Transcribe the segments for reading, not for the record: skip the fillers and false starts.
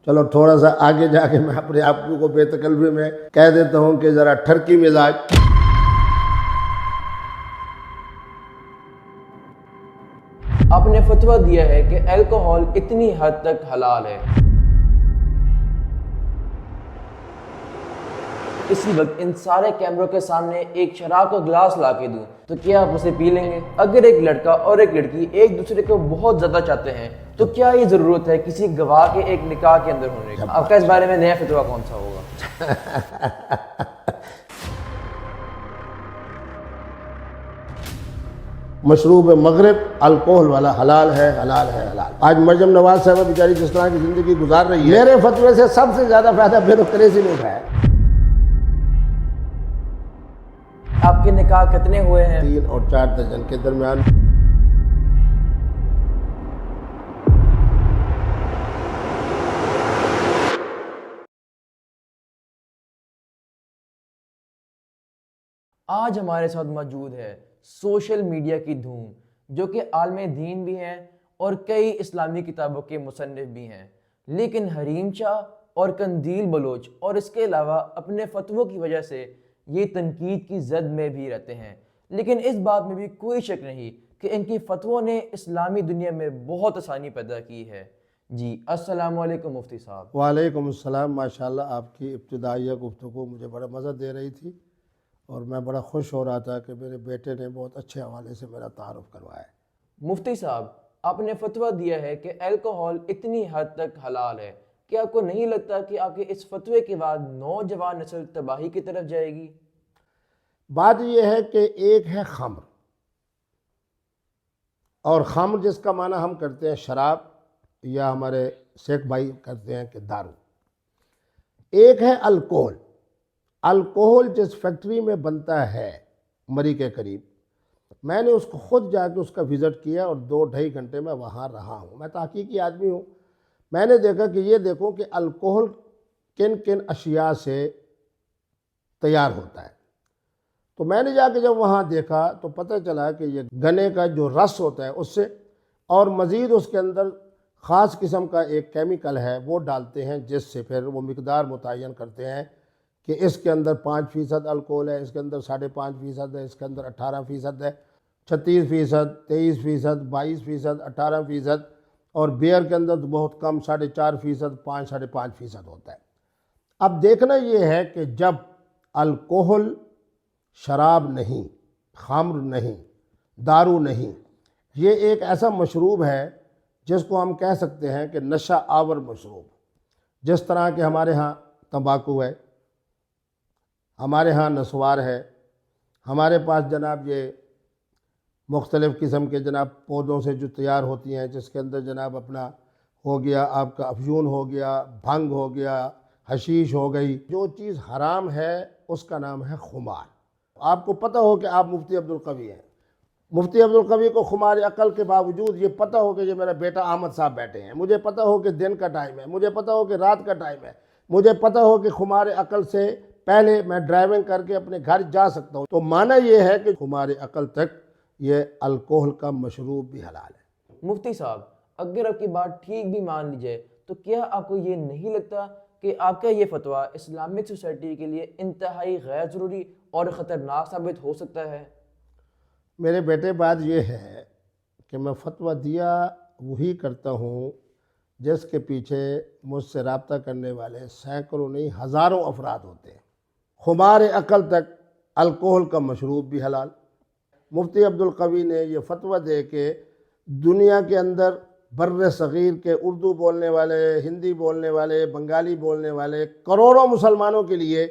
چلو تھوڑا سا آگے جا کے میں اپنے آپ کو بے تکلفی میں کہہ دیتا ہوں کہ ذرا ٹھرکی مزاج. آپ نے فتویٰ دیا ہے کہ الکوہول اتنی حد تک حلال ہے. اسی وقت ان سارے کیمروں کے سامنے ایک شراب کا گلاس لا کے دوں تو کیا آپ اسے پی لیں گے؟ اگر ایک لڑکا اور ایک لڑکی ایک دوسرے کو بہت زیادہ چاہتے ہیں تو کیا یہ ضرورت ہے کسی گواہ کے ایک نکاح کے اندر ہونے کا؟ آپ کا اس بارے میں نیا فتویٰ کون سا ہوگا؟ مشروب مغرب الکوہل والا حلال ہے، حلال ہے، حلال. آج مریم نواز صاحبہ بیچاری جس طرح کی زندگی گزار رہی ہے، میرے فتوے سے سب سے زیادہ فائدہ پھر کریزی نے اٹھایا. آپ کے نکاح کتنے ہوئے ہیں؟ 3 اور 4 درجن کے درمیان. آج ہمارے ساتھ موجود ہے سوشل میڈیا کی دھوم، جو کہ عالم دین بھی ہیں اور کئی اسلامی کتابوں کے مصنف بھی ہیں، لیکن حریم شاہ اور قندیل بلوچ اور اس کے علاوہ اپنے فتووں کی وجہ سے یہ تنقید کی زد میں بھی رہتے ہیں. لیکن اس بات میں بھی کوئی شک نہیں کہ ان کی فتووں نے اسلامی دنیا میں بہت آسانی پیدا کی ہے. جی السلام علیکم مفتی صاحب. وعلیکم السلام. ماشاءاللہ آپ کی ابتدائیہ گفتگو مجھے بڑا مزہ دے رہی تھی اور میں بڑا خوش ہو رہا تھا کہ میرے بیٹے نے بہت اچھے حوالے سے میرا تعارف کروایا ہے. مفتی صاحب، آپ نے فتویٰ دیا ہے کہ الکوہول اتنی حد تک حلال ہے. کیا آپ کو نہیں لگتا کہ آپ کے اس فتوے کے بعد نوجوان نسل تباہی کی طرف جائے گی؟ بات یہ ہے کہ ایک ہے خمر، اور خمر جس کا معنی ہم کرتے ہیں شراب، یا ہمارے سکھ بھائی کرتے ہیں کہ دارو. ایک ہے الکوہل. الکوہل جس فیکٹری میں بنتا ہے مری کے قریب، میں نے اس کو خود جا کے اس کا وزٹ کیا اور 2-2.5 گھنٹے میں وہاں رہا ہوں. میں تحقیقی آدمی ہوں. میں نے دیکھا کہ یہ دیکھو کہ الکوہل کن کن اشیاء سے تیار ہوتا ہے. تو میں نے جا کے جب وہاں دیکھا تو پتہ چلا کہ یہ گنے کا جو رس ہوتا ہے اس سے، اور مزید اس کے اندر خاص قسم کا ایک کیمیکل ہے وہ ڈالتے ہیں، جس سے پھر وہ مقدار متعین کرتے ہیں کہ اس کے اندر 5% الکوہل ہے، اس کے اندر 5.5% ہے، اس کے اندر 18% ہے، 36%، 23%، 22%، 18%، اور بیئر کے اندر تو بہت کم 4.5%، 5.5% ہوتا ہے. اب دیکھنا یہ ہے کہ جب الکوہل شراب نہیں، خمر نہیں، دارو نہیں، یہ ایک ایسا مشروب ہے جس کو ہم کہہ سکتے ہیں کہ نشہ آور مشروب. جس طرح کہ ہمارے ہاں تمباکو ہے، ہمارے ہاں نسوار ہے، ہمارے پاس جناب یہ مختلف قسم کے جناب پودوں سے جو تیار ہوتی ہیں، جس کے اندر جناب اپنا ہو گیا آپ کا افیون ہو گیا، بھنگ ہو گیا، حشیش ہو گئی. جو چیز حرام ہے اس کا نام ہے خمار. آپ کو پتہ ہو کہ آپ مفتی عبدالقوی ہیں. مفتی عبدالقوی کو خمار عقل کے باوجود یہ پتہ ہو کہ یہ میرا بیٹا احمد صاحب بیٹھے ہیں، مجھے پتہ ہو کہ دن کا ٹائم ہے، مجھے پتہ ہو کہ رات کا ٹائم ہے، مجھے پتہ ہو کہ خمار عقل سے پہلے میں ڈرائیونگ کر کے اپنے گھر جا سکتا ہوں. تو معنی یہ ہے کہ خمار عقل تک یہ الکوہل کا مشروب بھی حلال ہے. مفتی صاحب، اگر آپ کی بات ٹھیک بھی مان لی جائے تو کیا آپ کو یہ نہیں لگتا کہ آپ کا یہ فتویٰ اسلامک سوسائٹی کے لیے انتہائی غیر ضروری اور خطرناک ثابت ہو سکتا ہے؟ میرے بیٹے بات یہ ہے کہ میں فتویٰ دیا وہی کرتا ہوں جس کے پیچھے مجھ سے رابطہ کرنے والے سینکڑوں نہیں ہزاروں افراد ہوتے ہیں. خمار عقل تک الکوہل کا مشروب بھی حلال. مفتی عبدالقوی نے یہ فتویٰ دے کے دنیا کے اندر بر صغیر کے اردو بولنے والے، ہندی بولنے والے، بنگالی بولنے والے کروڑوں مسلمانوں کے لیے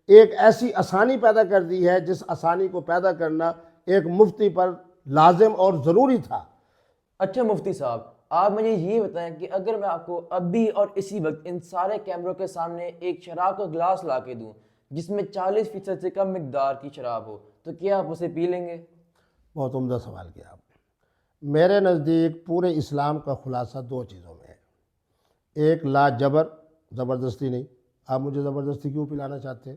ایک ایسی آسانی پیدا کر دی ہے جس آسانی کو پیدا کرنا ایک مفتی پر لازم اور ضروری تھا. اچھا مفتی صاحب، آپ مجھے یہ بتائیں کہ اگر میں آپ کو ابھی اور اسی وقت ان سارے کیمروں کے سامنے ایک شراب کا گلاس لا کے دوں جس میں 40% سے کم مقدار کی شراب ہو تو کیا آپ اسے پی لیں گے؟ بہت عمدہ سوال کیا آپ نے. میرے نزدیک پورے اسلام کا خلاصہ 2 چیزوں میں ہے. ایک لا جبر، زبردستی نہیں. آپ مجھے زبردستی کیوں پلانا چاہتے ہیں؟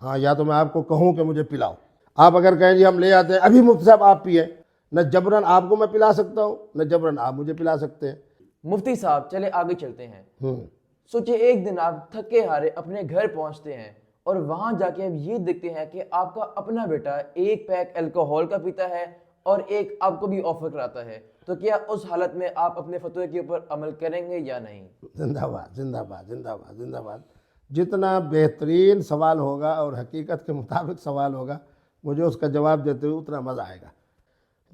ہاں، یا تو میں آپ کو کہوں کہ مجھے پلاؤ. آپ اگر کہیں جی ہم لے آتے ہیں ابھی مفتی صاحب آپ پیئے، نہ جبراً آپ کو میں پلا سکتا ہوں نہ جبراً آپ مجھے پلا سکتے ہیں. مفتی صاحب چلے آگے چلتے ہیں. سوچے ایک دن آپ تھکے ہارے اپنے گھر پہنچتے ہیں اور وہاں جا کے آپ یہ دیکھتے ہیں کہ آپ کا اپنا بیٹا ایک پیک الکوہول کا پیتا ہے اور ایک آپ کو بھی آفر کراتا ہے، تو کیا اس حالت میں آپ اپنے فتوے کے اوپر عمل کریں گے یا نہیں؟ زندہ باد، زندہ باد، زندہ باد، زندہ باد۔ جتنا بہترین سوال ہوگا اور حقیقت کے مطابق سوال ہوگا، مجھے اس کا جواب دیتے ہوئے اتنا مزہ آئے گا۔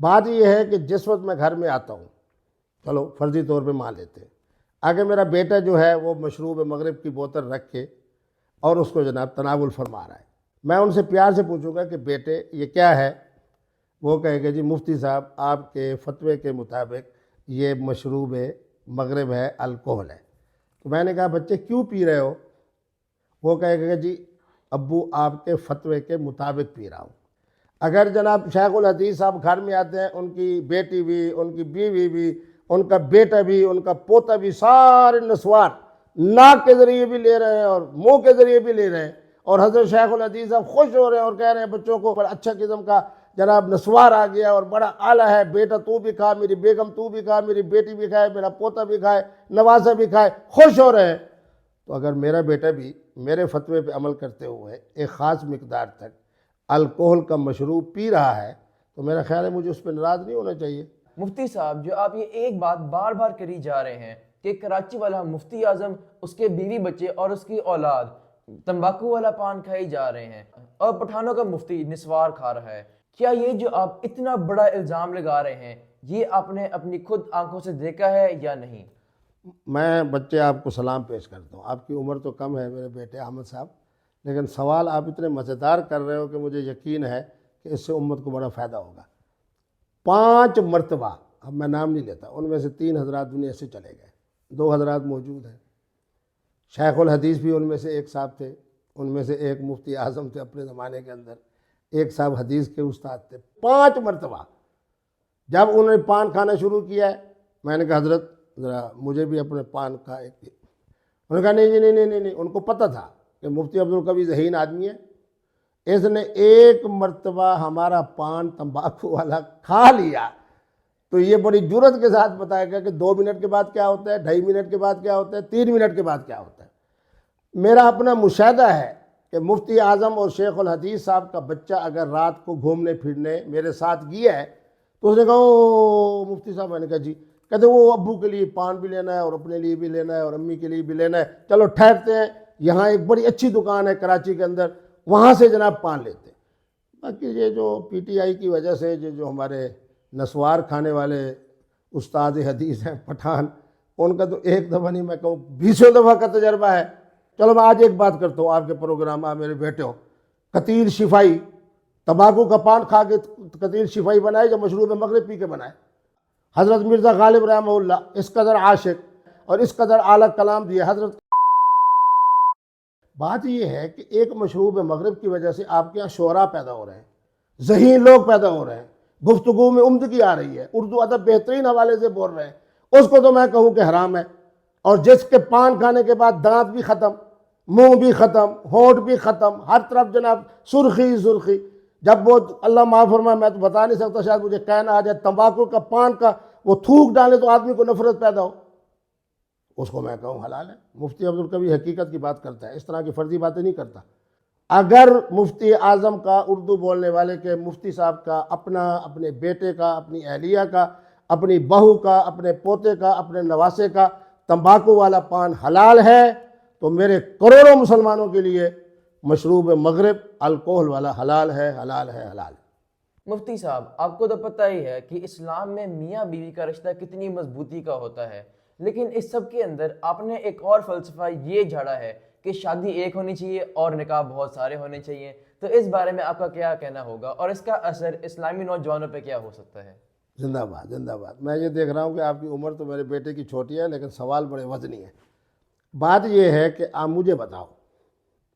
بات یہ ہے کہ جس وقت میں گھر میں آتا ہوں، چلو فرضی طور پہ مان لیتے ہیں، اگر میرا بیٹا جو ہے وہ مشروب مغرب کی بوتل رکھ کے اور اس کو جناب تناول فرما رہا ہے، میں ان سے پیار سے پوچھوں گا کہ بیٹے یہ کیا ہے؟ وہ کہے گا جی مفتی صاحب آپ کے فتوے کے مطابق یہ مشروب مغرب ہے، الکوہل ہے۔ تو میں نے کہا بچے کیوں پی رہے ہو؟ وہ کہے گا جی ابو آپ کے فتوے کے مطابق پی رہا ہوں۔ اگر جناب شیخ الحدیث صاحب گھر میں آتے ہیں، ان کی بیٹی بھی، ان کی بیوی بھی، ان کا بیٹا بھی، ان کا پوتا بھی، سارے نسوار ناک کے ذریعے بھی لے رہے ہیں اور منہ کے ذریعے بھی لے رہے ہیں، اور حضرت شیخ الحدیث صاحب خوش ہو رہے ہیں اور کہہ رہے ہیں بچوں کو بڑا اچھا قسم کا جناب نسوار آ گیا اور بڑا اعلیٰ ہے، بیٹا تو بھی کھا، میری بیگم تو بھی کھا، میری بیٹی بھی کھائے، میرا پوتا بھی کھائے، نوازہ بھی کھائے، خوش ہو رہے ہیں۔ تو اگر میرا بیٹا بھی میرے فتوے پہ عمل کرتے ہوئے ایک خاص مقدار تک الکوہل کا مشروب پی رہا ہے تو میرا خیال ہے مجھے اس پہ ناراض نہیں ہونا چاہیے۔ مفتی صاحب، جو آپ یہ ایک بات بار بار کری جا رہے ہیں کہ کراچی والا مفتی اعظم، اس کے بیوی بچے اور اس کی اولاد تمباکو والا پان کھائی جا رہے ہیں اور پٹھانوں کا مفتی نسوار کھا رہا ہے، کیا یہ جو آپ اتنا بڑا الزام لگا رہے ہیں یہ آپ نے اپنی خود آنکھوں سے دیکھا ہے یا نہیں؟ میں بچے آپ کو سلام پیش کرتا ہوں، آپ کی عمر تو کم ہے میرے بیٹے احمد صاحب، لیکن سوال آپ اتنے مزیدار کر رہے ہو کہ مجھے یقین ہے کہ اس سے امت کو بڑا فائدہ ہوگا۔ 5 مرتبہ، اب میں نام نہیں لیتا، ان میں سے 3 حضرات دنیا سے چلے گئے، 2 حضرات موجود ہیں، شیخ الحدیث بھی ان میں سے ایک صاحب تھے، ان میں سے ایک مفتی اعظم تھے اپنے زمانے کے اندر، ایک صاحب حدیث کے استاد تھے۔ 5 مرتبہ جب انہوں نے پان کھانا شروع کیا ہے، میں نے کہا حضرت ذرا مجھے بھی اپنے پان کا ایک، انہوں نے کہا نہیں جی نہیں، ان کو پتہ تھا کہ مفتی عبدالقوی ذہین آدمی ہے، اس نے ایک مرتبہ ہمارا پان تمباکو والا کھا لیا تو یہ بڑی جرت کے ساتھ بتائے گا کہ 2 منٹ کے بعد کیا ہوتا ہے، 2.5 منٹ کے بعد کیا ہوتا ہے، 3 منٹ کے بعد کیا ہوتا ہے۔ میرا اپنا مشاہدہ ہے کہ مفتی اعظم اور شیخ الحدیث صاحب کا بچہ اگر رات کو گھومنے پھرنے میرے ساتھ گیا ہے تو اس نے کہا او مفتی صاحب، میں نے کہا جی، کہتے وہ ابو کے لیے پان بھی لینا ہے اور اپنے لیے بھی لینا ہے اور امی کے لیے بھی لینا ہے، چلو ٹھہرتے ہیں، یہاں ایک بڑی اچھی دکان ہے کراچی کے اندر، وہاں سے جناب پان لیتے ہیں۔ باقی یہ جو پی ٹی آئی کی وجہ سے جو ہمارے نسوار کھانے والے استاد حدیث ہیں پٹھان، ان کا تو ایک دفعہ نہیں میں کہوں 20 دفعہ کا تجربہ ہے۔ چلو میں آج ایک بات کرتا ہوں، آپ کے پروگرام آپ میرے بیٹے ہو، قتیل شفائی، تمباکو کا پان کھا کے قتیل شفائی بنائے یا مشروب مغرب پی کے بنائے؟ حضرت مرزا غالب رحمہ اللہ اس قدر عاشق اور اس قدر اعلیٰ کلام دیے حضرت۔ بات یہ ہے کہ ایک مشروب مغرب کی وجہ سے آپ کے یہاں شعراء پیدا ہو رہے ہیں، ذہین لوگ پیدا ہو رہے ہیں، گفتگو میں عمدگی آ رہی ہے، اردو ادب بہترین حوالے سے بول رہے ہیں، اس کو تو میں کہوں کہ حرام ہے۔ اور جس کے پان کھانے کے بعد دانت بھی ختم، منہ بھی ختم، ہونٹ بھی ختم، ہر طرف جناب سرخی سرخی، جب وہ اللہ معاف فرمائے میں تو بتا نہیں سکتا، شاید مجھے کہنا آ جائے، تمباکو کا پان کا وہ تھوک ڈالے تو آدمی کو نفرت پیدا ہو، اس کو میں کہوں حلال ہے۔ مفتی عبدالقوی حقیقت کی بات کرتا ہے، اس طرح کی فرضی باتیں نہیں کرتا۔ اگر مفتی اعظم کا، اردو بولنے والے کے مفتی صاحب کا اپنا، اپنے بیٹے کا، اپنی اہلیہ کا، اپنی بہو کا، اپنے پوتے کا، اپنے نواسے کا تمباکو والا پان حلال ہے تو میرے کروڑوں مسلمانوں کے لیے مشروب مغرب الکوہل والا حلال ہے، حلال ہے، حلال ہے۔ مفتی صاحب، آپ کو تو پتہ ہی ہے کہ اسلام میں میاں بیوی کا رشتہ کتنی مضبوطی کا ہوتا ہے، لیکن اس سب کے اندر آپ نے ایک اور فلسفہ یہ جھاڑا ہے کہ شادی ایک ہونی چاہیے اور نکاح بہت سارے ہونے چاہیے، تو اس بارے میں آپ کا کیا کہنا ہوگا اور اس کا اثر اسلامی نوجوانوں پہ کیا ہو سکتا ہے؟ زندہ باد، زندہ باد۔ میں یہ دیکھ رہا ہوں کہ آپ کی عمر تو میرے بیٹے کی چھوٹی ہے لیکن سوال بڑے وزنی ہے۔ بات یہ ہے کہ آپ مجھے بتاؤ،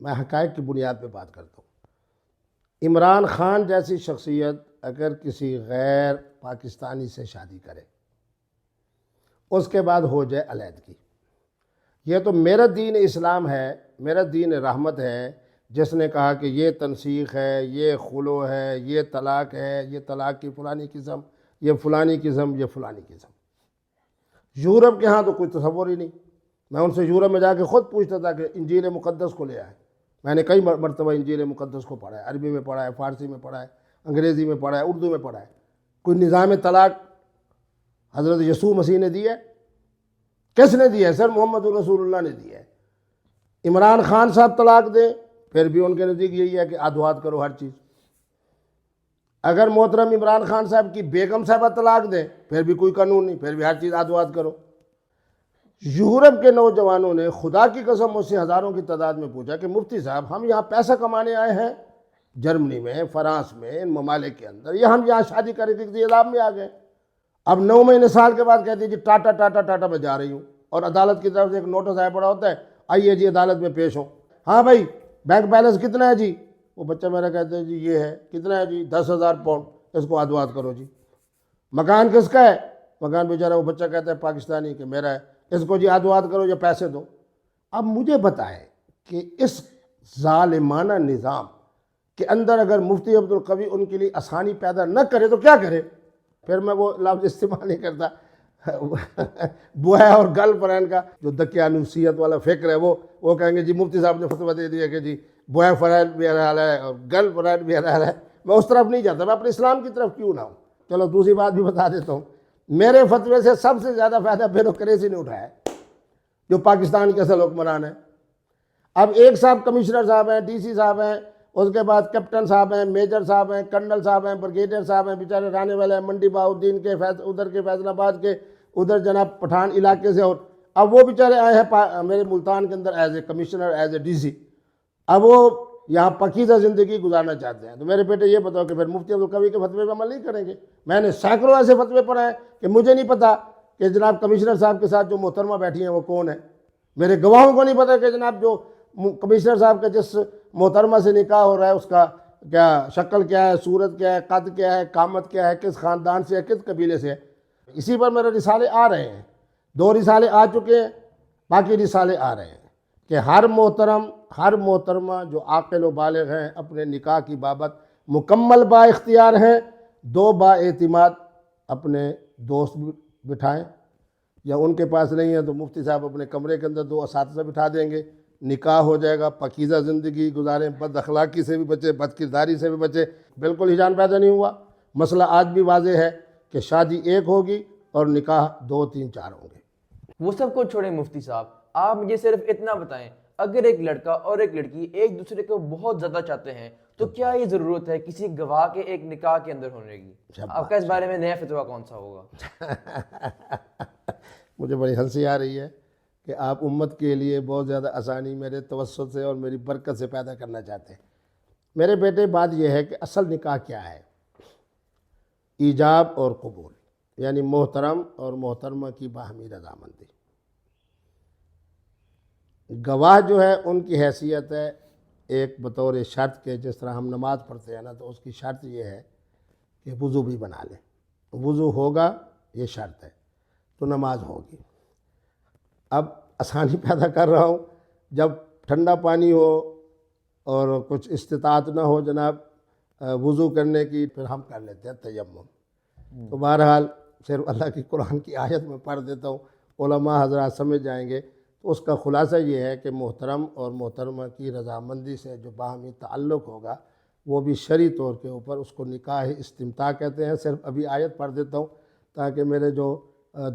میں حقائق کی بنیاد پہ بات کرتا ہوں، عمران خان جیسی شخصیت اگر کسی غیر پاکستانی سے شادی کرے، اس کے بعد ہو جائے علیحدگی، یہ تو میرا دین اسلام ہے، میرا دین رحمت ہے، جس نے کہا کہ یہ تنسیخ ہے، یہ خلو ہے، یہ طلاق ہے، یہ طلاق کی فلانی قسم، یہ فلانی قسم، یہ فلانی قسم۔ یورپ کے ہاں تو کوئی تصور ہی نہیں، میں ان سے یورپ میں جا کے خود پوچھتا تھا کہ انجیل مقدس کو لے آئے. میں نے کئی مرتبہ انجیل مقدس کو پڑھا ہے, عربی میں پڑھا ہے, فارسی میں پڑھا ہے, انگریزی میں پڑھا ہے, اردو میں پڑھا ہے. کوئی نظام طلاق حضرت یسوع مسیح نے دی ہے؟ کس نے دی ہے؟ سر محمد رسول اللہ نے دی ہے. عمران خان صاحب طلاق دیں پھر بھی ان کے نزدیک یہی ہے کہ آدھوات کرو ہر چیز. اگر محترم عمران خان صاحب کی بیگم صاحبہ طلاق دیں پھر بھی کوئی قانون نہیں, پھر بھی ہر چیز آدھوات کرو. یورپ کے نوجوانوں نے خدا کی قسم مجھ سے ہزاروں کی تعداد میں پوچھا کہ مفتی صاحب ہم یہاں پیسہ کمانے آئے ہیں, جرمنی میں, فرانس میں, ان ممالک کے اندر, یا ہم یہاں شادی کرنے کے عذاب میں آ گئے. اب 9 مہینے سال کے بعد کہتے ہیں جی ٹاٹا ٹاٹا ٹاٹا میں جا رہی ہوں, اور عدالت کی طرف سے ایک نوٹس آیا پڑا ہوتا ہے, آئیے جی عدالت میں پیش ہوں. ہاں بھائی بینک بیلنس کتنا ہے جی؟ وہ بچہ میرا کہتا ہے جی یہ ہے. کتنا ہے جی؟ 10,000 پاؤنڈ. اس کو آدھوات کرو جی. مکان کس کا ہے؟ مکان بیچارہ وہ بچہ کہتا ہے پاکستانی کہ میرا ہے. اس کو جی آدھوات کرو یا پیسے دو. اب مجھے بتائیں کہ اس ظالمانہ نظام کے اندر اگر مفتی عبدالقوی ان کے لیے آسانی پیدا نہ کرے تو کیا کرے؟ پھر میں وہ لفظ استعمال نہیں کرتا بوائے اور گرل فرینڈ کا جو دقیانوسیت والا فکر ہے, وہ کہیں گے جی مفتی صاحب نے فتویٰ دے دیا کہ جی بوائے فرینڈ بھی حلال ہے اور گرل فرینڈ بھی حلال ہے. میں اس طرف نہیں جاتا, میں اپنے اسلام کی طرف کیوں نہ ہوں. چلو دوسری بات بھی بتا دیتا ہوں, میرے فتوے سے سب سے زیادہ فائدہ بیوروکریسی نے اٹھایا جو پاکستان کے اصل حکمران ہیں. اب ایک صاحب کمشنر صاحب ہیں, ڈی سی صاحب ہیں, اس کے بعد کیپٹن صاحب ہیں, میجر صاحب ہیں, کرنل صاحب ہیں, بریگیڈیئر صاحب ہیں, بیچارے رہنے والے ہیں منڈی بہاؤالدین کے, ادھر کے فیصل آباد کے, ادھر جناب پٹھان علاقے سے. اور اب وہ بیچارے آئے ہیں میرے ملتان کے اندر as a commissioner, as a D C. اب وہ یہاں پکیزہ زندگی گزارنا چاہتے ہیں. تو میرے بیٹے یہ بتاؤ کہ پھر مفتی عبدالقوی کے فتوے پہ عمل نہیں کریں گے؟ میں نے سینکڑوں ایسے فتوے پڑھے ہیں کہ مجھے نہیں پتا کہ جناب کمشنر صاحب کے ساتھ جو محترمہ بیٹھی ہیں وہ کون ہے. میرے گواہوں کو نہیں پتا کہ جناب جو کمشنر صاحب کا جس محترمہ سے نکاح ہو رہا ہے اس کا کیا شکل کیا ہے, صورت کیا ہے, قد کیا ہے, قامت کیا ہے, کس خاندان سے ہے, کس قبیلے سے ہے. اسی پر میرے رسالے آ رہے ہیں, 2 رسالے آ چکے ہیں, باقی رسالے آ رہے ہیں کہ ہر محترمہ جو عاقل و بالغ ہیں اپنے نکاح کی بابت مکمل با اختیار ہیں. 2 با اعتماد اپنے دوست بٹھائیں, یا ان کے پاس نہیں ہے تو مفتی صاحب اپنے کمرے کے اندر 2 اساتذہ بٹھا دیں گے, نکاح ہو جائے گا, پاکیزہ زندگی گزاریں, بد اخلاقی سے بھی بچے, بد کرداری سے بھی بچے. بالکل ہیجان پیدا نہیں ہوا. مسئلہ آج بھی واضح ہے کہ شادی ایک ہوگی اور نکاح 2 3 4 ہوں گے. وہ سب کو چھوڑیں مفتی صاحب, آپ مجھے صرف اتنا بتائیں, اگر ایک لڑکا اور ایک لڑکی ایک دوسرے کو بہت زیادہ چاہتے ہیں تو کیا یہ ضرورت ہے کسی گواہ کے ایک نکاح کے اندر ہونے کی؟ آپ کا اس بارے میں نیا فتویٰ کون سا ہوگا؟ مجھے بڑی ہنسی آ رہی ہے کہ آپ امت کے لیے بہت زیادہ آسانی میرے توسط سے اور میری برکت سے پیدا کرنا چاہتے ہیں. میرے بیٹے بات یہ ہے کہ اصل نکاح کیا ہے؟ ایجاب اور قبول, یعنی محترم اور محترمہ کی باہمی رضامندی. گواہ جو ہے ان کی حیثیت ہے ایک بطور شرط کے, جس طرح ہم نماز پڑھتے ہیں نا تو اس کی شرط یہ ہے کہ وضو بھی بنا لیں. وضو ہوگا یہ شرط ہے تو نماز ہوگی. اب آسانی پیدا کر رہا ہوں, جب ٹھنڈا پانی ہو اور کچھ استطاعت نہ ہو جناب وضو کرنے کی, پھر ہم کر لیتے ہیں تیمم. تو بہرحال صرف اللہ کی قرآن کی آیت میں پڑھ دیتا ہوں, علماء حضرات سمجھ جائیں گے. تو اس کا خلاصہ یہ ہے کہ محترم اور محترمہ کی رضامندی سے جو باہمی تعلق ہوگا وہ بھی شرعی طور کے اوپر اس کو نکاح استمتاع کہتے ہیں. صرف ابھی آیت پڑھ دیتا ہوں تاکہ میرے جو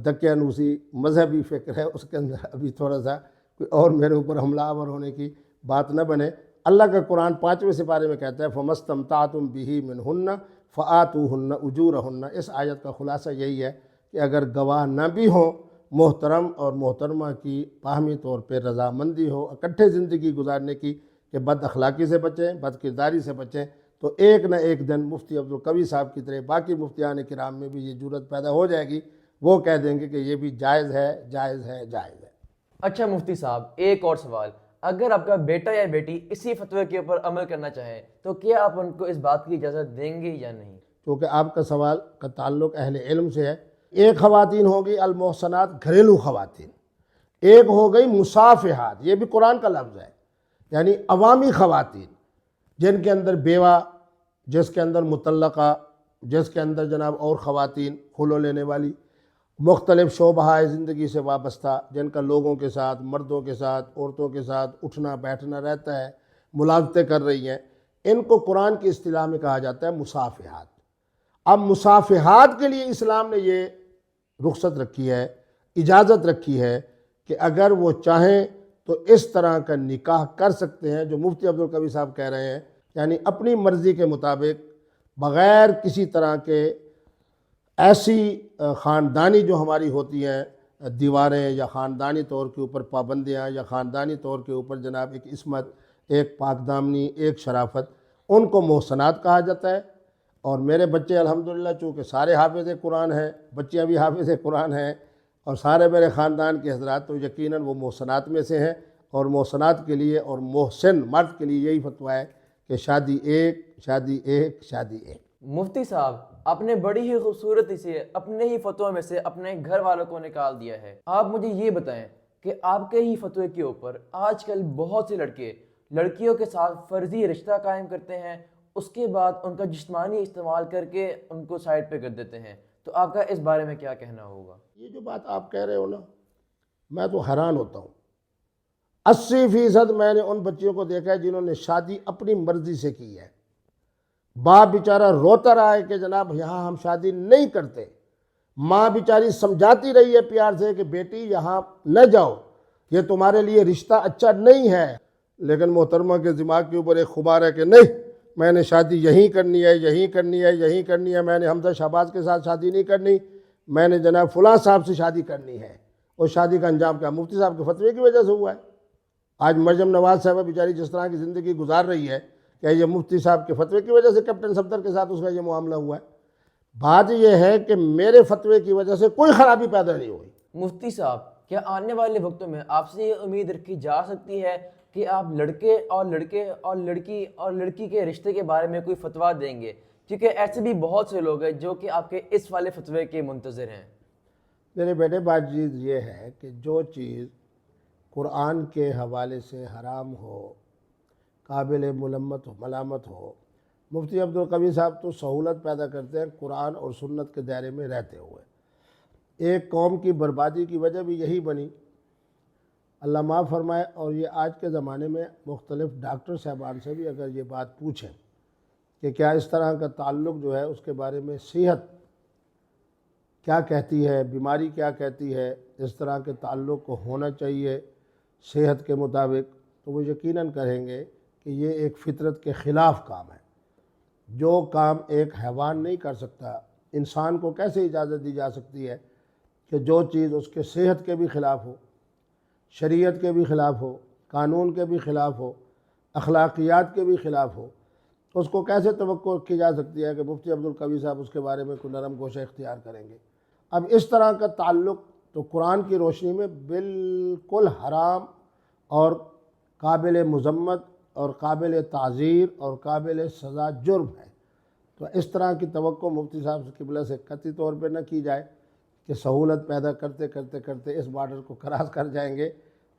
دقیانوسی مذہبی فکر ہے اس کے اندر ابھی تھوڑا سا کوئی اور میرے اوپر حملہ آور ہونے کی بات نہ بنے. اللہ کا قرآن 5ویں سپارے میں کہتا ہے فَمَسْتَمْتَعْتُمْ بِهِ مِنْهُنَّ فَآتُوهُنَّ أُجُورَهُنَّ. اس آیت کا خلاصہ یہی ہے کہ اگر گواہ نہ بھی ہوں, محترم اور محترمہ کی باہمی طور پہ رضامندی ہو اکٹھے زندگی گزارنے کی کہ بد اخلاقی سے بچیں, بد کرداری سے بچیں, تو ایک نہ ایک دن مفتی عبدالقوی صاحب کی طرح باقی مفتیان کرام میں بھی یہ جرت پیدا ہو جائے گی. وہ کہہ دیں گے کہ یہ بھی جائز ہے, جائز ہے, جائز ہے. اچھا مفتی صاحب, ایک اور سوال, اگر آپ کا بیٹا یا بیٹی اسی فتوے کے اوپر عمل کرنا چاہیں تو کیا آپ ان کو اس بات کی اجازت دیں گے یا نہیں؟ کیونکہ آپ کا سوال کا تعلق اہل علم سے ہے. ایک خواتین ہوگی المحصنات, گھریلو خواتین. ایک ہو گئی مصافحات, یہ بھی قرآن کا لفظ ہے, یعنی عوامی خواتین جن کے اندر بیوہ, جس کے اندر مطلقہ, جس کے اندر جناب اور خواتین خلو لینے والی. مختلف شعبہ زندگی سے وابستہ، جن کا لوگوں کے ساتھ، مردوں کے ساتھ، عورتوں کے ساتھ اٹھنا بیٹھنا رہتا ہے، ملاقاتیں کر رہی ہیں، ان کو قرآن کی اصطلاح میں کہا جاتا ہے مصافحات۔ اب مصافحات کے لیے اسلام نے یہ رخصت رکھی ہے، اجازت رکھی ہے کہ اگر وہ چاہیں تو اس طرح کا نکاح کر سکتے ہیں جو مفتی عبدالقوی صاحب کہہ رہے ہیں، یعنی اپنی مرضی کے مطابق، بغیر کسی طرح کے ایسی خاندانی جو ہماری ہوتی ہیں دیواریں، یا خاندانی طور کے اوپر پابندیاں، یا خاندانی طور کے اوپر جناب ایک عصمت، ایک پاک دامنی، ایک شرافت، ان کو محسنات کہا جاتا ہے۔ اور میرے بچے الحمدللہ چونکہ سارے حافظ قرآن ہیں، بچیاں بھی حافظ قرآن ہیں، اور سارے میرے خاندان کے حضرات تو یقیناً وہ محسنات میں سے ہیں، اور محسنات کے لیے اور محسن مرد کے لیے یہی فتویٰ ہے کہ شادی ایک، شادی ایک، شادی ایک۔ مفتی صاحب، آپ نے بڑی ہی خوبصورتی سے اپنے ہی فتووں میں سے اپنے گھر والوں کو نکال دیا ہے۔ آپ مجھے یہ بتائیں کہ آپ کے ہی فتوے کے اوپر آج کل بہت سے لڑکے لڑکیوں کے ساتھ فرضی رشتہ قائم کرتے ہیں، اس کے بعد ان کا جسمانی استعمال کر کے ان کو سائڈ پہ کر دیتے ہیں، تو آپ کا اس بارے میں کیا کہنا ہوگا؟ یہ جو بات آپ کہہ رہے ہو نا، میں تو حیران ہوتا ہوں۔ 80% میں نے ان بچیوں کو دیکھا ہے جنہوں نے شادی اپنی مرضی سے کی ہے۔ باپ بیچارہ روتا رہا ہے کہ جناب یہاں ہم شادی نہیں کرتے، ماں بیچاری سمجھاتی رہی ہے پیار سے کہ بیٹی یہاں نہ جاؤ، یہ تمہارے لیے رشتہ اچھا نہیں ہے، لیکن محترمہ کے دماغ کے اوپر ایک خمار ہے کہ نہیں، میں نے شادی یہیں کرنی ہے، یہیں کرنی ہے، یہیں کرنی ہے، میں نے حمزہ شہباز کے ساتھ شادی نہیں کرنی، میں نے جناب فلاں صاحب سے شادی کرنی ہے۔ اور شادی کا انجام کیا؟ مفتی صاحب کے فتوے کی وجہ سے ہوا ہے۔ آج مریم نواز صاحبہ بیچاری جس طرح کی زندگی گزار رہی ہے، کیا یہ مفتی صاحب کے فتوے کی وجہ سے کیپٹن صفدر کے ساتھ اس کا یہ معاملہ ہوا ہے؟ بات یہ ہے کہ میرے فتوے کی وجہ سے کوئی خرابی پیدا نہیں ہوئی۔ مفتی صاحب، کیا آنے والے وقتوں میں آپ سے یہ امید رکھی جا سکتی ہے کہ آپ لڑکے اور لڑکی اور لڑکی کے رشتے کے بارے میں کوئی فتویٰ دیں گے؟ کیونکہ ایسے بھی بہت سے لوگ ہیں جو کہ آپ کے اس والے فتوے کے منتظر ہیں۔ میرے بیٹے، بات چیز یہ ہے کہ جو چیز قرآن کے حوالے سے حرام ہو، قابل ملامت ہو، مفتی عبدالقوی صاحب تو سہولت پیدا کرتے ہیں قرآن اور سنت کے دائرے میں رہتے ہوئے۔ ایک قوم کی بربادی کی وجہ بھی یہی بنی، اللہ معاف فرمائے۔ اور یہ آج کے زمانے میں مختلف ڈاکٹر صاحبان سے بھی اگر یہ بات پوچھیں کہ کیا اس طرح کا تعلق جو ہے اس کے بارے میں صحت کیا کہتی ہے، بیماری کیا کہتی ہے، اس طرح کے تعلق کو ہونا چاہیے صحت کے مطابق، تو وہ یقیناً کہیں گے کہ یہ ایک فطرت کے خلاف کام ہے۔ جو کام ایک حیوان نہیں کر سکتا، انسان کو کیسے اجازت دی جا سکتی ہے کہ جو چیز اس کے صحت کے بھی خلاف ہو، شریعت کے بھی خلاف ہو، قانون کے بھی خلاف ہو، اخلاقیات کے بھی خلاف ہو، تو اس کو کیسے توقع کی جا سکتی ہے کہ مفتی عبدالقوی صاحب اس کے بارے میں کوئی نرم گوشہ اختیار کریں گے؟ اب اس طرح کا تعلق تو قرآن کی روشنی میں بالکل حرام اور قابل مذمت اور قابل تعزیر اور قابل سزا جرم ہے۔ تو اس طرح کی توقع مفتی صاحب سے قبلہ سے قطعی طور پہ نہ کی جائے کہ سہولت پیدا کرتے کرتے کرتے اس بارڈر کو کراس کر جائیں گے۔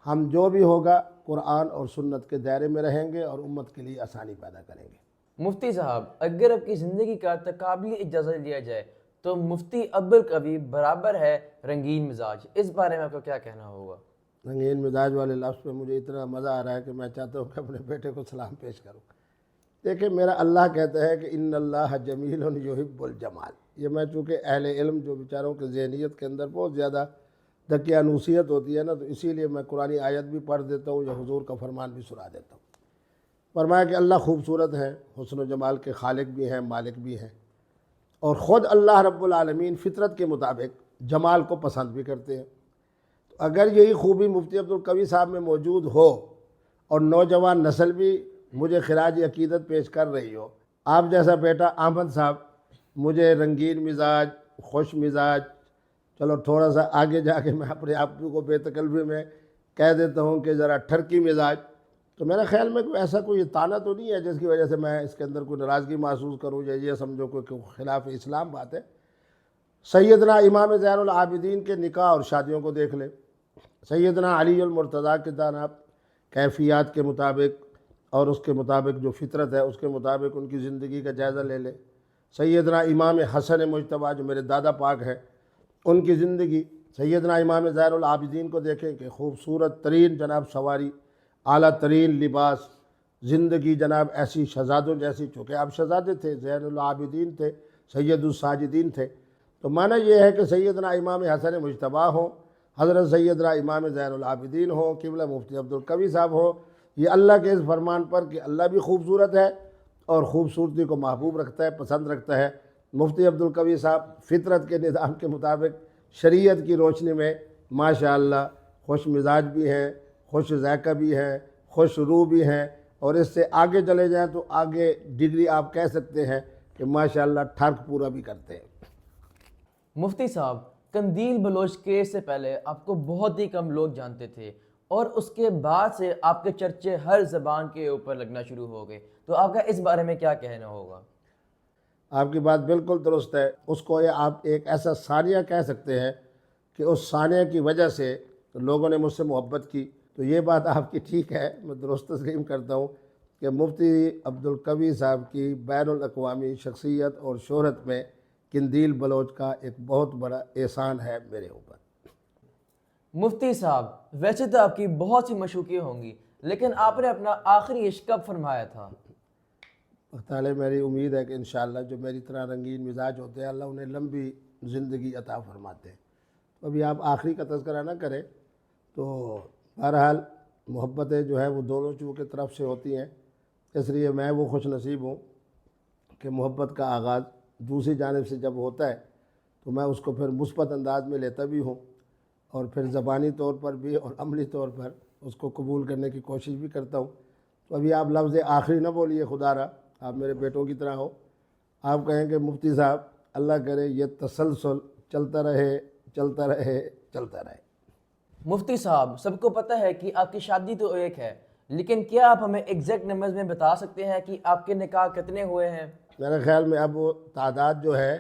ہم جو بھی ہوگا قرآن اور سنت کے دائرے میں رہیں گے اور امت کے لیے آسانی پیدا کریں گے۔ مفتی صاحب، اگر آپ کی زندگی کا تقابلی اجازت لیا جائے تو مفتی عبدالقوی برابر ہے رنگین مزاج، اس بارے میں آپ کو کیا کہنا ہوگا؟ رنگین مزاج والے لفظ پہ مجھے اتنا مزہ آ رہا ہے کہ میں چاہتا ہوں کہ اپنے بیٹے کو سلام پیش کروں۔ دیکھیں، میرا اللہ کہتا ہے کہ ان اللہ جمیل یحب الجمال۔ یہ میں چونکہ اہل علم جو بیچاروں کے ذہنیت کے اندر بہت زیادہ دقیانوسیت ہوتی ہے نا، تو اسی لیے میں قرآن آیت بھی پڑھ دیتا ہوں یا حضور کا فرمان بھی سنا دیتا ہوں۔ فرمایا کہ اللہ خوبصورت ہیں، حسن و جمال کے خالق بھی ہیں، مالک بھی ہیں، اور خود اللہ رب العالمین فطرت کے مطابق جمال کو پسند بھی کرتے ہیں۔ تو اگر یہی خوبی مفتی عبدالقوی صاحب میں موجود ہو اور نوجوان نسل بھی مجھے خراج عقیدت پیش کر رہی ہو، آپ جیسا بیٹا احمد صاحب مجھے رنگین مزاج، خوش مزاج، چلو تھوڑا سا آگے جا کے میں اپنے آپ کو بے تکلفی میں کہہ دیتا ہوں کہ ذرا ٹھرکی مزاج، تو میرے خیال میں کوئی ایسا کوئی تانا تو نہیں ہے جس کی وجہ سے میں اس کے اندر کوئی ناراضگی محسوس کروں یا یہ سمجھو کوئی خلاف اسلام بات ہے۔ سیدنا امام زین العابدین کے نکاح اور شادیوں کو دیکھ لیں، سیدنا علی المرتضیٰ کے جناب کیفیات کے مطابق اور اس کے مطابق جو فطرت ہے اس کے مطابق ان کی زندگی کا جائزہ لے لیں۔ سیدنا امام حسن مجتبیٰ جو میرے دادا پاک ہیں، ان کی زندگی سیدنا امام زین العابدین کو دیکھیں کہ خوبصورت ترین جناب سواری، اعلیٰ ترین لباس، زندگی جناب ایسی شہزادوں جیسی، چونکہ آپ شہزادے تھے، زین العابدین تھے، سید الساجدین تھے، تو معنی یہ ہے کہ سیدنا امام حسن مجتبیٰ ہوں، حضرت سیدنا امام زین العابدین ہوں، قبلہ مفتی عبدالقوی صاحب ہوں، یہ اللہ کے اس فرمان پر کہ اللہ بھی خوبصورت ہے اور خوبصورتی کو محبوب رکھتا ہے، پسند رکھتا ہے۔ مفتی عبدالقوی صاحب فطرت کے نظام کے مطابق شریعت کی روشنی میں ماشاءاللہ خوش مزاج بھی ہیں، خوش ذائقہ بھی ہیں، خوش روح بھی ہیں، اور اس سے آگے چلے جائیں تو آگے ڈگری آپ کہہ سکتے ہیں کہ ماشاءاللہ ٹھرک پورا بھی کرتے ہیں۔ مفتی صاحب، قندیل بلوچ کیس سے پہلے آپ کو بہت ہی کم لوگ جانتے تھے، اور اس کے بعد سے آپ کے چرچے ہر زبان کے اوپر لگنا شروع ہو گئے، تو آپ کا اس بارے میں کیا کہنا ہوگا؟ آپ کی بات بالکل درست ہے۔ اس کو یہ آپ ایک ایسا ثانیہ کہہ سکتے ہیں کہ اس ثانیہ کی وجہ سے لوگوں نے مجھ سے محبت کی، تو یہ بات آپ کی ٹھیک ہے، میں درست تسلیم کرتا ہوں کہ مفتی عبدالقوی صاحب کی بین الاقوامی شخصیت اور شہرت میں قندیل بلوچ کا ایک بہت بڑا احسان ہے میرے اوپر۔ مفتی صاحب، ویسے تو آپ کی بہت سی مشوقیں ہوں گی، لیکن آپ نے اپنا آخری عشق کب فرمایا تھا؟ اللہ تعالیٰ میری امید ہے کہ انشاءاللہ جو میری طرح رنگین مزاج ہوتے ہیں اللہ انہیں لمبی زندگی عطا فرماتے ہیں۔ تو ابھی آپ آخری کا تذکرہ نہ کریں، تو بہرحال محبتیں جو ہے وہ دونوں چیزوں کی طرف سے ہوتی ہیں، اس لیے میں وہ خوش نصیب ہوں کہ محبت کا آغاز دوسری جانب سے جب ہوتا ہے تو میں اس کو پھر مثبت انداز میں لیتا بھی ہوں، اور پھر زبانی طور پر بھی اور عملی طور پر اس کو قبول کرنے کی کوشش بھی کرتا ہوں۔ تو ابھی آپ لفظ آخری نہ بولیے، خدا را آپ میرے بیٹوں کی طرح ہو، آپ کہیں کہ مفتی صاحب اللہ کرے یہ تسلسل چلتا رہے چلتا رہے چلتا رہے۔ مفتی صاحب، سب کو پتہ ہے کہ آپ کی شادی تو ایک ہے، لیکن کیا آپ ہمیں ایگزیکٹ نمبرز میں بتا سکتے ہیں کہ آپ کے نکاح کتنے ہوئے ہیں؟ میرے خیال میں اب وہ تعداد جو ہے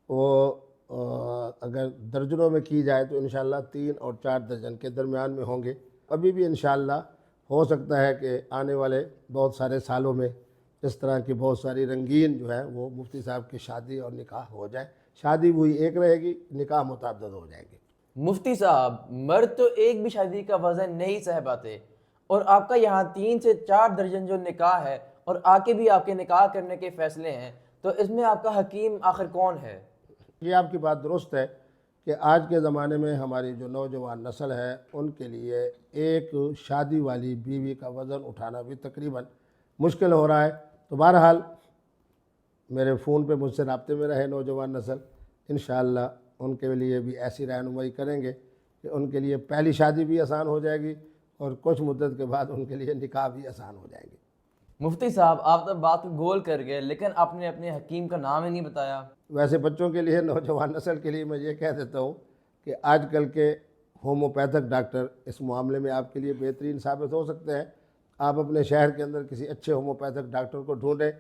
وہ اگر درجنوں میں کی جائے تو انشاءاللہ 3 اور 4 درجن کے درمیان میں ہوں گے۔ ابھی بھی انشاءاللہ ہو سکتا ہے کہ آنے والے بہت سارے سالوں میں اس طرح کی بہت ساری رنگین جو ہے وہ مفتی صاحب کی شادی اور نکاح ہو جائے۔ شادی وہی ایک رہے گی، نکاح متعدد ہو جائیں گے۔ مفتی صاحب، مرد تو ایک بھی شادی کا وزن نہیں سہ پاتے، اور آپ کا یہاں 3 سے 4 درجن جو نکاح ہے اور آگے بھی آپ کے نکاح کرنے کے فیصلے ہیں، تو اس میں آپ کا حکیم آخر کون ہے؟ یہ آپ کی بات درست ہے کہ آج کے زمانے میں ہماری جو نوجوان نسل ہے ان کے لیے ایک شادی والی بیوی کا وزن اٹھانا بھی تقریباً مشکل ہو رہا ہے۔ تو بہرحال میرے فون پہ مجھ سے رابطے میں رہے نوجوان نسل، انشاءاللہ ان کے لیے بھی ایسی رہنمائی کریں گے کہ ان کے لیے پہلی شادی بھی آسان ہو جائے گی اور کچھ مدت کے بعد ان کے لیے نکاح بھی آسان ہو جائیں گے۔ مفتی صاحب، آپ تو بات کو گول کر گئے، لیکن آپ نے اپنے حکیم کا نام ہی نہیں بتایا۔ ویسے بچوں کے لیے، نوجوان نسل کے لیے میں یہ کہہ دیتا ہوں کہ آج کل کے ہومیوپیتھک ڈاکٹر اس معاملے میں آپ کے لیے بہترین ثابت ہو سکتے ہیں۔ آپ اپنے شہر کے اندر کسی اچھے ہومیوپیتھک ڈاکٹر کو ڈھونڈیں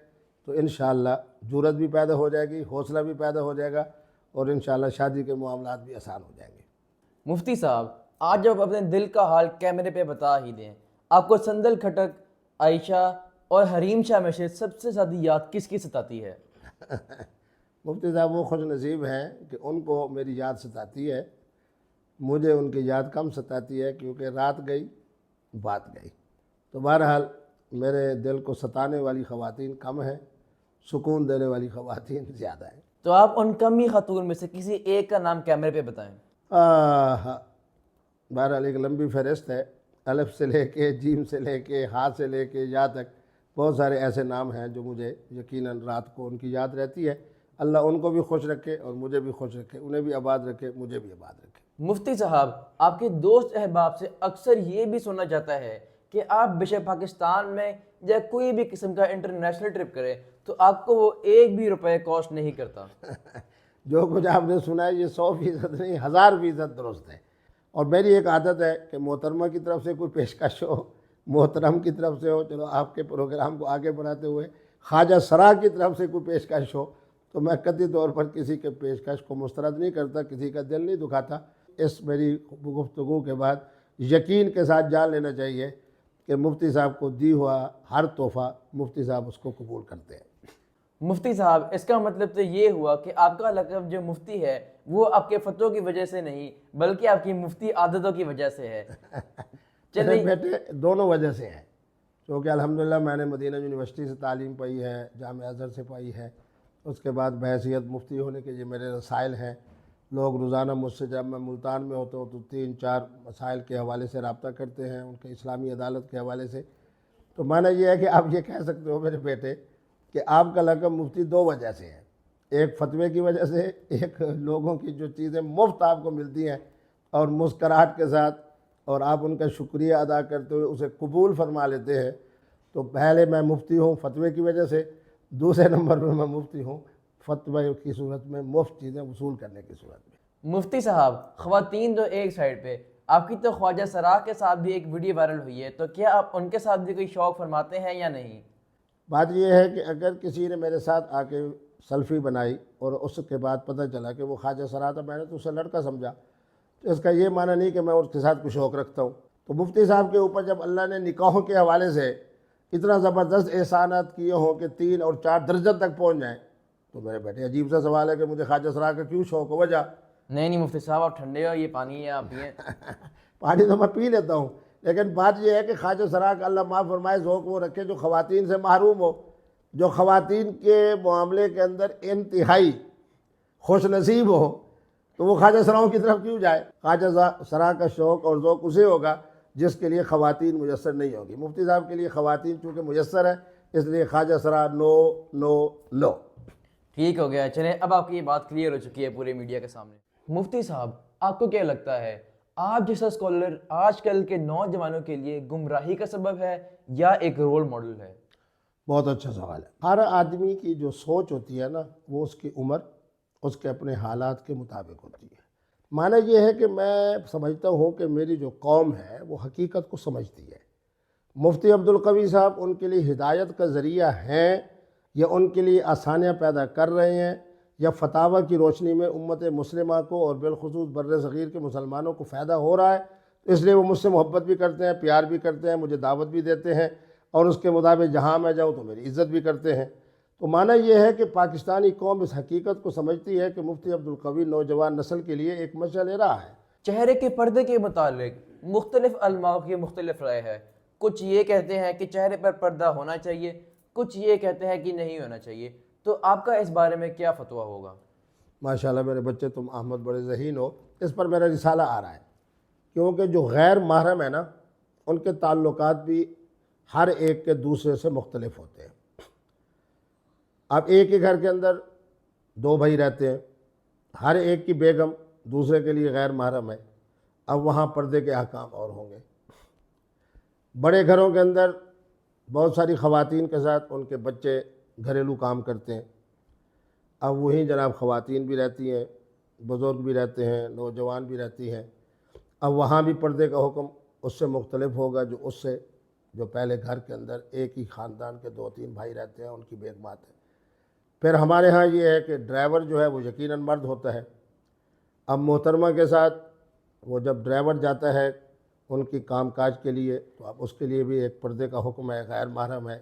تو انشاءاللہ جرأت بھی پیدا ہو جائے گی، حوصلہ بھی پیدا ہو جائے گا، اور انشاءاللہ شادی کے معاملات بھی آسان ہو جائیں گے۔ مفتی صاحب، آج جب اپنے دل کا حال کیمرے پہ بتا ہی دیں، آپ کو سندل کھٹک، عائشہ اور حریم شاہ میں سے سب سے زیادہ یاد کس کی ستاتی ہے؟ مفتی صاحب وہ خوش نصیب ہیں کہ ان کو میری یاد ستاتی ہے، مجھے ان کی یاد کم ستاتی ہے کیونکہ رات گئی بات گئی۔ تو بہرحال میرے دل کو ستانے والی خواتین کم ہیں، سکون دینے والی خواتین زیادہ ہیں۔ تو آپ ان کم ہی خاتون میں سے کسی ایک کا نام کیمرے پہ بتائیں۔ بہرحال ایک لمبی فہرست ہے، الف سے لے کے جیم سے لے کے ہاں سے لے کے یا تک بہت سارے ایسے نام ہیں جو مجھے یقیناً رات کو ان کی یاد رہتی ہے۔ اللہ ان کو بھی خوش رکھے اور مجھے بھی خوش رکھے، انہیں بھی آباد رکھے، مجھے بھی آباد رکھے۔ مفتی صاحب، آپ کے دوست احباب سے اکثر یہ بھی سنا جاتا ہے کہ آپ بشر پاکستان میں یا کوئی بھی قسم کا انٹرنیشنل ٹرپ کریں تو آپ کو وہ 1 بھی روپے کاسٹ نہیں کرتا۔ جو کچھ آپ نے سنا ہے یہ 100% نہیں، 1000% درست ہے۔ اور میری ایک عادت ہے کہ محترمہ کی طرف سے کوئی پیشکش ہو، محترم کی طرف سے ہو، چلو آپ کے پروگرام کو آگے بڑھاتے ہوئے خواجہ سرا کی طرف سے کوئی پیشکش ہو تو میں قطعی طور پر کسی کے پیشکش کو مسترد نہیں کرتا، کسی کا دل نہیں دکھاتا۔ اس میری گفتگو کے بعد یقین کے ساتھ جان لینا چاہیے کہ مفتی صاحب کو دی ہوا ہر تحفہ مفتی صاحب اس کو قبول کرتے ہیں۔ مفتی صاحب، اس کا مطلب تو یہ ہوا کہ آپ کا لقب جو مفتی ہے وہ آپ کے فتووں کی وجہ سے نہیں بلکہ آپ کی مفتی عادتوں کی وجہ سے ہے۔ میرے چلیں، بیٹے دونوں وجہ سے ہیں، کیونکہ الحمدللہ میں نے مدینہ یونیورسٹی سے تعلیم پائی ہے، جامعہ ازہر سے پائی ہے، اس کے بعد بحیثیت مفتی ہونے کے یہ میرے رسائل ہیں۔ لوگ روزانہ مجھ سے جب میں ملتان میں ہوتا ہوں تو 3-4 مسائل کے حوالے سے رابطہ کرتے ہیں، ان کے اسلامی عدالت کے حوالے سے۔ تو معنی یہ ہے کہ آپ یہ کہہ سکتے ہو میرے بیٹے کہ آپ کا لقب مفتی دو وجہ سے ہے، ایک فتوے کی وجہ سے، ایک لوگوں کی جو چیزیں مفت آپ کو ملتی ہیں اور مسکراہٹ کے ساتھ، اور آپ ان کا شکریہ ادا کرتے ہوئے اسے قبول فرما لیتے ہیں۔ تو پہلے میں مفتی ہوں فتوے کی وجہ سے، دوسرے نمبر پہ میں مفتی ہوں فتوے کی صورت میں، مفت چیزیں وصول کرنے کی صورت میں۔ مفتی صاحب، خواتین تو ایک سائڈ پہ، آپ کی تو خواجہ سرا کے ساتھ بھی ایک ویڈیو وائرل ہوئی ہے، تو کیا آپ ان کے ساتھ بھی کوئی شوق فرماتے ہیں یا نہیں؟ بات یہ ہے کہ اگر کسی نے میرے ساتھ آ کے سیلفی بنائی اور اس کے بعد پتہ چلا کہ وہ خواجہ سرا تھا، میں نے تو اسے لڑکا سمجھا، تو اس کا یہ معنی نہیں کہ میں اس کے ساتھ کوئی شوق رکھتا ہوں۔ تو مفتی صاحب کے اوپر جب اللہ نے نکاحوں کے حوالے سے اتنا زبردست احسانات کیے ہوں کہ 3 اور 4 درجن تک پہنچ جائیں، تو میرے بیٹے عجیب سا سوال ہے کہ مجھے خواجہ سرا کا کیوں شوق ہو؟ وجہ نہیں مفتی صاحب، آپ ٹھنڈے ہو، یہ پانی ہے آپ پئیں۔ پانی تو میں پی لیتا ہوں، لیکن بات یہ ہے کہ خواجہ سرا کا اللہ معاف فرمائے ذوق وہ رکھے جو خواتین سے محروم ہو، جو خواتین کے معاملے کے اندر انتہائی خوش نصیب ہو، تو وہ خواجہ سراؤں کی طرف کیوں جائے؟ خواجہ سرا کا شوق اور ذوق اسے ہوگا جس کے لیے خواتین میسر نہیں ہوگی۔ مفتی صاحب کے لیے خواتین چونکہ میسر ہے، اس لیے خواجہ سرا نو نو نو۔ ٹھیک ہو گیا، چلیں اب آپ کی یہ بات کلیئر ہو چکی ہے پورے میڈیا کے سامنے۔ مفتی صاحب، آپ کو کیا لگتا ہے آپ جیسا اسکالر آج کل کے نوجوانوں کے لیے گمراہی کا سبب ہے یا ایک رول ماڈل ہے؟ بہت اچھا سوال ہے۔ ہر آدمی کی جو سوچ ہوتی ہے نا، وہ اس کی عمر، اس کے اپنے حالات کے مطابق ہوتی ہے۔ معنی یہ ہے کہ میں سمجھتا ہوں کہ میری جو قوم ہے وہ حقیقت کو سمجھتی ہے۔ مفتی عبدالقوی صاحب ان کے لیے ہدایت کا ذریعہ ہیں یا ان کے لیے آسانیاں پیدا کر رہے ہیں، یا فتاوی کی روشنی میں امت مسلمہ کو اور بالخصوص بر صغیر کے مسلمانوں کو فائدہ ہو رہا ہے، اس لیے وہ مجھ سے محبت بھی کرتے ہیں، پیار بھی کرتے ہیں، مجھے دعوت بھی دیتے ہیں، اور اس کے مطابق جہاں میں جاؤں تو میری عزت بھی کرتے ہیں۔ تو معنی یہ ہے کہ پاکستانی قوم اس حقیقت کو سمجھتی ہے کہ مفتی عبدالقوی نوجوان نسل کے لیے ایک مشعل راہ ہے۔ چہرے کے پردے کے متعلق مختلف علماء کی مختلف رائے ہے۔ کچھ یہ کہتے ہیں کہ چہرے پر پردہ ہونا چاہیے، کچھ یہ کہتے ہیں کہ نہیں ہونا چاہیے، تو آپ کا اس بارے میں کیا فتویٰ ہوگا؟ ماشاءاللہ میرے بچے، تم احمد بڑے ذہین ہو، اس پر میرا رسالہ آ رہا ہے، کیونکہ جو غیر محرم ہے نا، ان کے تعلقات بھی ہر ایک کے دوسرے سے مختلف ہوتے ہیں۔ اب ایک ہی گھر کے اندر 2 بھائی رہتے ہیں، ہر ایک کی بیگم دوسرے کے لیے غیر محرم ہے، اب وہاں پردے کے احکام اور ہوں گے۔ بڑے گھروں کے اندر بہت ساری خواتین کے ساتھ ان کے بچے گھریلو کام کرتے ہیں، اب وہیں جناب خواتین بھی رہتی ہیں، بزرگ بھی رہتے ہیں، نوجوان بھی رہتی ہیں، اب وہاں بھی پردے کا حکم اس سے مختلف ہوگا جو پہلے گھر کے اندر ایک ہی خاندان کے 2-3 بھائی رہتے ہیں، ان کی بیگمات ہیں۔ پھر ہمارے ہاں یہ ہے کہ ڈرائیور جو ہے وہ یقیناً مرد ہوتا ہے۔ اب محترمہ کے ساتھ وہ جب ڈرائیور جاتا ہے ان کی کام کاج کے لیے، تو اب اس کے لیے بھی ایک پردے کا حکم ہے، غیر محرم ہے۔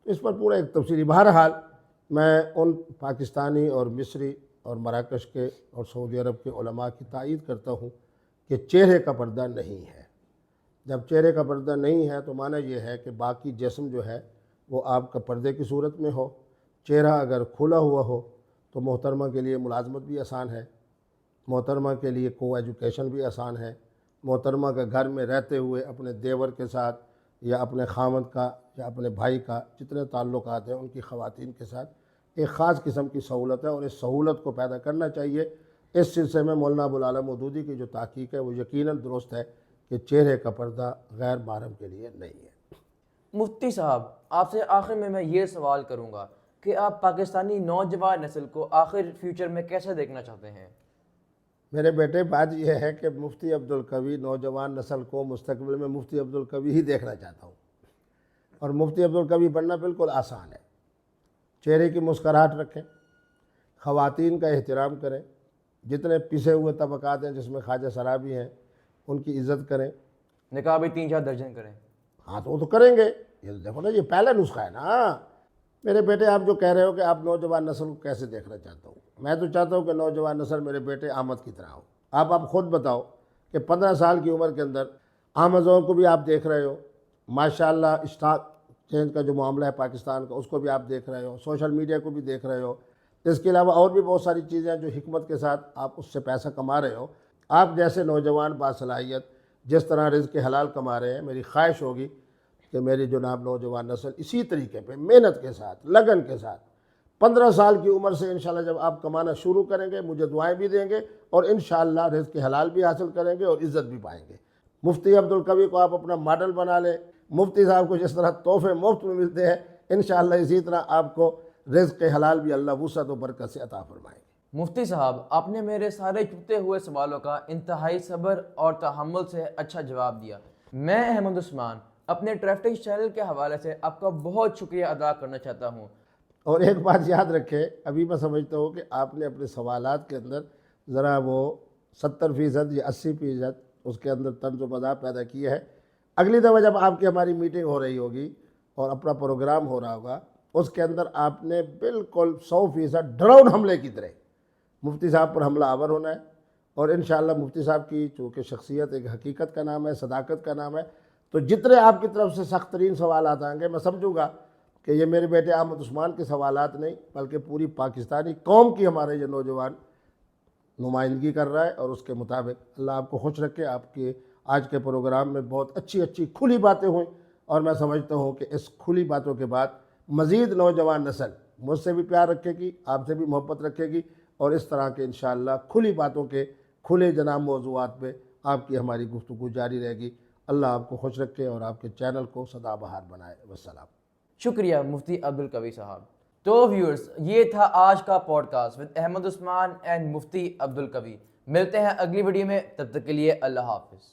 تو اس پر پورا ایک تفصیلی، بہرحال میں ان پاکستانی اور مصری اور مراکش کے اور سعودی عرب کے علماء کی تائید کرتا ہوں کہ چہرے کا پردہ نہیں ہے۔ جب چہرے کا پردہ نہیں ہے تو معنی یہ ہے کہ باقی جسم جو ہے وہ آپ کا پردے کی صورت میں ہو۔ چہرہ اگر کھلا ہوا ہو تو محترمہ کے لیے ملازمت بھی آسان ہے، محترمہ کے لیے کو ایجوکیشن بھی آسان ہے، محترمہ کا گھر میں رہتے ہوئے اپنے دیور کے ساتھ یا اپنے خامد کا یا اپنے بھائی کا جتنے تعلقات ہیں ان کی خواتین کے ساتھ ایک خاص قسم کی سہولت ہے، اور اس سہولت کو پیدا کرنا چاہیے۔ اس سلسلے میں مولانا ابوالعلا مودودی کی جو تحقیق ہے وہ یقیناً درست ہے کہ چہرے کا پردہ غیر محرم کے لیے نہیں ہے۔ مفتی صاحب، آپ سے آخر میں یہ سوال کروں گا کہ آپ پاکستانی نوجوان نسل کو آخر فیوچر میں کیسے دیکھنا چاہتے ہیں؟ میرے بیٹے، بات یہ ہے کہ مفتی عبدالقوی نوجوان نسل کو مستقبل میں مفتی عبدالقوی ہی دیکھنا چاہتا ہوں، اور مفتی عبدالقوی بننا بالکل آسان ہے۔ چہرے کی مسکراہٹ رکھیں، خواتین کا احترام کریں، جتنے پسے ہوئے طبقات ہیں جس میں خواجہ سرا بھی ہیں ان کی عزت کریں، نکاح بھی 3-4 درجن کریں۔ ہاں تو وہ تو کریں گے، یہ دیکھو نا، یہ پہلا نسخہ ہے نا، میرے بیٹے آپ جو کہہ رہے ہو کہ آپ نوجوان نسل کو کیسے دیکھنا چاہتا ہوں، میں تو چاہتا ہوں کہ نوجوان نسل میرے بیٹے احمد کی طرح ہو۔ آپ خود بتاؤ کہ 15 سال کی عمر کے اندر احمد کو بھی آپ دیکھ رہے ہو، ماشاءاللہ اسٹاک چینج کا جو معاملہ ہے پاکستان کا اس کو بھی آپ دیکھ رہے ہو، سوشل میڈیا کو بھی دیکھ رہے ہو، اس کے علاوہ اور بھی بہت ساری چیزیں ہیں جو حکمت کے ساتھ آپ اس سے پیسہ کما رہے ہو۔ آپ جیسے نوجوان باصلاحیت جس طرح رزق حلال کما رہے ہیں، میری خواہش ہوگی کہ میری جناب نوجوان نسل اسی طریقے پہ محنت کے ساتھ، لگن کے ساتھ 15 سال کی عمر سے انشاءاللہ جب آپ کمانا شروع کریں گے مجھے دعائیں بھی دیں گے اور انشاءاللہ رزق حلال بھی حاصل کریں گے اور عزت بھی پائیں گے۔ مفتی عبدالقوی کو آپ اپنا ماڈل بنا لیں، مفتی صاحب کو جس طرح تحفے مفت میں ملتے ہیں انشاءاللہ اسی طرح آپ کو رزق حلال بھی اللہ وسعت و برکت سے عطا فرمائیں گے۔ مفتی صاحب، آپ نے میرے سارے چھپتے ہوئے سوالوں کا انتہائی صبر اور تحمل سے اچھا جواب دیا۔ میں احمد عثمان اپنے ٹریفٹکس چینل کے حوالے سے آپ کا بہت شکریہ ادا کرنا چاہتا ہوں۔ اور ایک بات یاد رکھیں، ابھی میں سمجھتا ہوں کہ آپ نے اپنے سوالات کے اندر ذرا وہ 70% یا 80% اس کے اندر طنز و مزاح پیدا کیے ہے۔ اگلی دفعہ جب آپ کی ہماری میٹنگ ہو رہی ہوگی اور اپنا پروگرام ہو رہا ہوگا اس کے اندر آپ نے بالکل 100% ڈراؤن حملے کی طرح مفتی صاحب پر حملہ آور ہونا ہے، اور انشاءاللہ مفتی صاحب کی چونکہ شخصیت ایک حقیقت کا نام ہے، صداقت کا نام ہے، تو جتنے آپ کی طرف سے سخت ترین سوالات آئیں گے میں سمجھوں گا کہ یہ میرے بیٹے احمد عثمان کے سوالات نہیں بلکہ پوری پاکستانی قوم کی ہمارے یہ نوجوان نمائندگی کر رہا ہے، اور اس کے مطابق اللہ آپ کو خوش رکھے۔ آپ کے آج کے پروگرام میں بہت اچھی کھلی باتیں ہوئیں، اور میں سمجھتا ہوں کہ اس کھلی باتوں کے بعد مزید نوجوان نسل مجھ سے بھی پیار رکھے گی، آپ سے بھی محبت رکھے گی، اور اس طرح کے انشاءاللہ کھلی باتوں کے کھلے جناب موضوعات پہ آپ کی ہماری گفتگو جاری رہے گی۔ اللہ آپ کو خوش رکھے اور آپ کے چینل کو سدا بہار بنائے۔ والسلام۔ شکریہ مفتی عبدالقوی صاحب۔ تو ویورز، یہ تھا آج کا podcast with Ahmed Usman and Mufti Abdul Qavi. ملتے ہیں اگلی ویڈیو میں، تب تک کے لیے اللہ حافظ۔